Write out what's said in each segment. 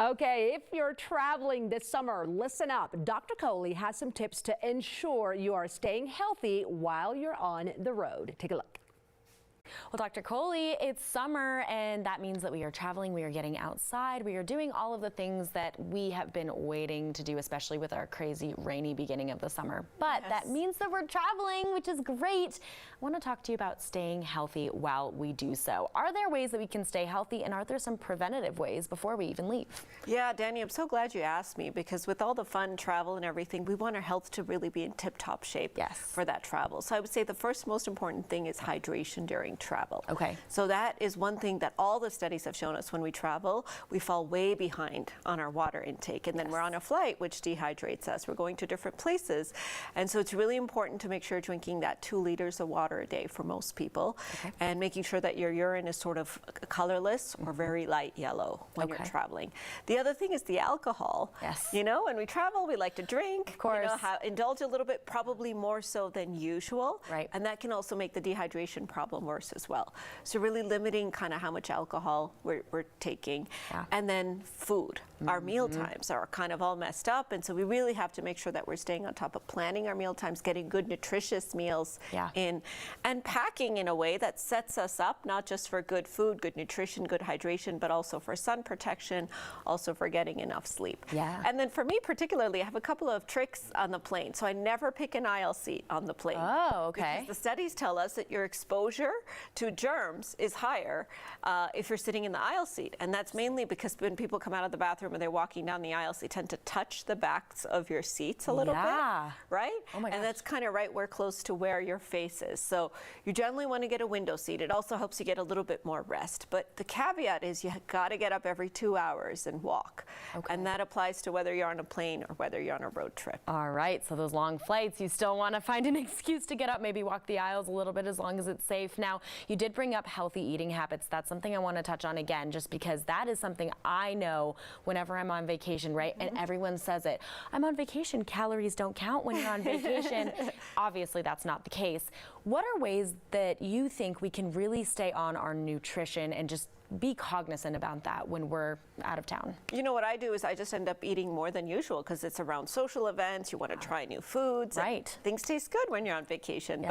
Okay, if you're traveling this summer, listen up. Dr. Kohli has some tips to ensure you are staying healthy while you're on the road. Take a look. Well, Dr. Kohli, it's summer, and that means that we are traveling, we are getting outside, we are doing all of the things that we have been waiting to do, especially with our crazy rainy beginning of the summer. But that means that we're traveling, which is great. I want to talk to you about staying healthy while we do so. Are there ways that we can stay healthy, and are there some preventative ways before we even leave? Yeah, Danny, I'm so glad you asked me, because with all the fun travel and everything, we want our health to really be in tip-top shape for that travel. So I would say the first most important thing is hydration during travel. Okay. So that is one thing that all the studies have shown us. When we travel, we fall way behind on our water intake, and then we're on a flight, which dehydrates us. We're going to different places, and so it's really important to make sure you're drinking that 2 liters of water a day for most people, and making sure that your urine is sort of colorless or very light yellow when you're traveling. The other thing is the alcohol. Yes. You know, when we travel, we like to drink. Of course. You know, indulge a little bit, probably more so than usual. Right. And that can also make the dehydration problem worse as well. So really limiting kind of how much alcohol we're taking. And then food. Our meal times are kind of all messed up, and so we really have to make sure that we're staying on top of planning our meal times, getting good nutritious meals in, and packing in a way that sets us up not just for good food, good nutrition, good hydration, but also for sun protection, also for getting enough sleep. And then for me particularly, I have a couple of tricks on the plane. So I never pick an aisle seat on the plane. Oh, okay. Because the studies tell us that your exposure to germs is higher if you're sitting in the aisle seat. And that's mainly because when people come out of the bathroom and they're walking down the aisles, they tend to touch the backs of your seats a little bit, right? Oh my gosh. And that's kind of right where close to where your face is. So you generally want to get a window seat. It also helps you get a little bit more rest. But the caveat is you got to get up every 2 hours and walk. And that applies to whether you're on a plane or whether you're on a road trip. All right, so those long flights, you still want to find an excuse to get up, maybe walk the aisles a little bit as long as it's safe. Now, you did bring up healthy eating habits. That's something I want to touch on again, just because that is something I know whenever I'm on vacation, right? And everyone says it. I'm on vacation. Calories don't count when you're on vacation. Obviously, that's not the case. What are ways that you think we can really stay on our nutrition and just be cognizant about that when we're out of town? You know what I do is I just end up eating more than usual because it's around social events. You want to try new foods. Right. Things taste good when you're on vacation,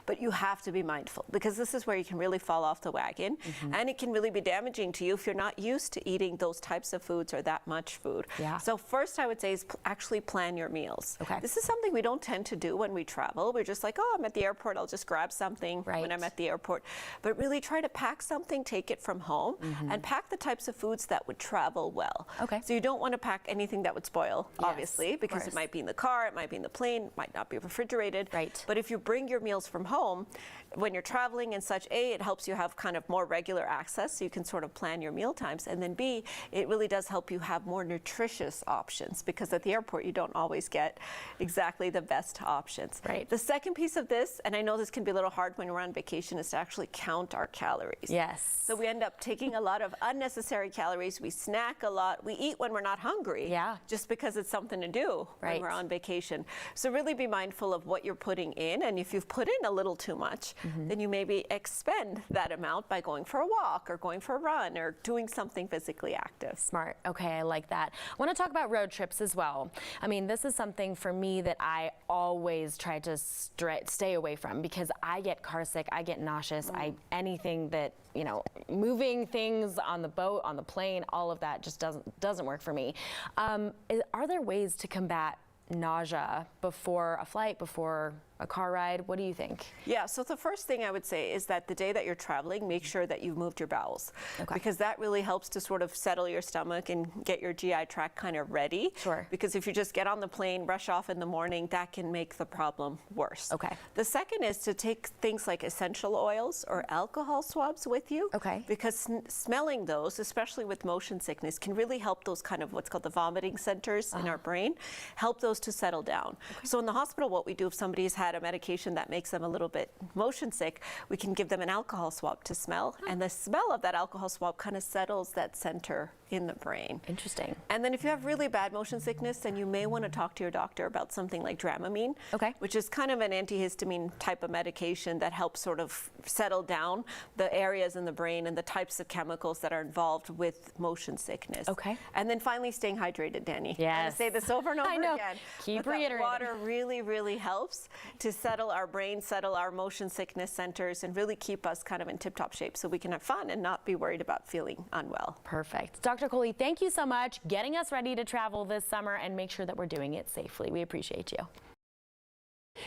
but you have to be mindful, because this is where you can really fall off the wagon, and it can really be damaging to you if you're not used to eating those types of foods or that much food. So first I would say is actually plan your meals. This is something we don't tend to do when we travel. We're just like, oh, I'm at the airport, I'll just grab something when I'm at the airport. But really try to pack something, take it from home, and pack the types of foods that would travel well. So you don't want to pack anything that would spoil, obviously, because it might be in the car, it might be in the plane, it might not be refrigerated. But if you bring your meals from home, when you're traveling and such, A, it helps you have kind of more regular access, so you can sort of plan your meal times, and then B, it really does help you have more nutritious options, because at the airport you don't always get exactly the best options. The second piece of this, and I know this can be a little hard when we're on vacation, is to actually count our calories. So we end up taking a lot of unnecessary calories. We snack a lot. We eat when we're not hungry, just because it's something to do when we're on vacation. So really be mindful of what you're putting in, and if you've put in a little too much, then you maybe expend that amount by going for a walk or going for a run or doing something physically active. Smart. Okay, I like that. I want to talk about road trips as well. I mean, this is something for me that I always try to stay away from, because I get car sick, I get nauseous, anything that, you know, moving things on the boat, on the plane, all of that just doesn't work for me. Are there ways to combat nausea before a flight, before a car ride? What do you think? Yeah, so the first thing I would say is that the day that you're traveling, make sure that you've moved your bowels, because that really helps to sort of settle your stomach and get your GI tract kind of ready. Because if you just get on the plane, rush off in the morning, that can make the problem worse. The second is to take things like essential oils or alcohol swabs with you, because smelling those, especially with motion sickness, can really help those kind of what's called the vomiting centers in our brain, help those to settle down. So in the hospital, what we do if somebody's had a medication that makes them a little bit motion sick, we can give them an alcohol swab to smell, and the smell of that alcohol swab kind of settles that center in the brain. Interesting. And then if you have really bad motion sickness, then you may want to talk to your doctor about something like Dramamine, which is kind of an antihistamine type of medication that helps sort of settle down the areas in the brain and the types of chemicals that are involved with motion sickness. And then finally, staying hydrated, Danny. Yes. I'm gonna say this over and over again. Keep but reiterating. Water really, really helps to settle our brain, settle our motion sickness centers, and really keep us kind of in tip-top shape so we can have fun and not be worried about feeling unwell. Perfect. Dr. Kohli, thank you so much getting us ready to travel this summer and make sure that we're doing it safely. We appreciate you.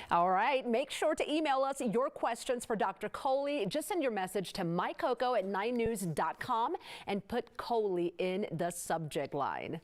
All right, make sure to email us your questions for Dr. Kohli. Just send your message to MyCOCO at 9news.com and put Kohli in the subject line.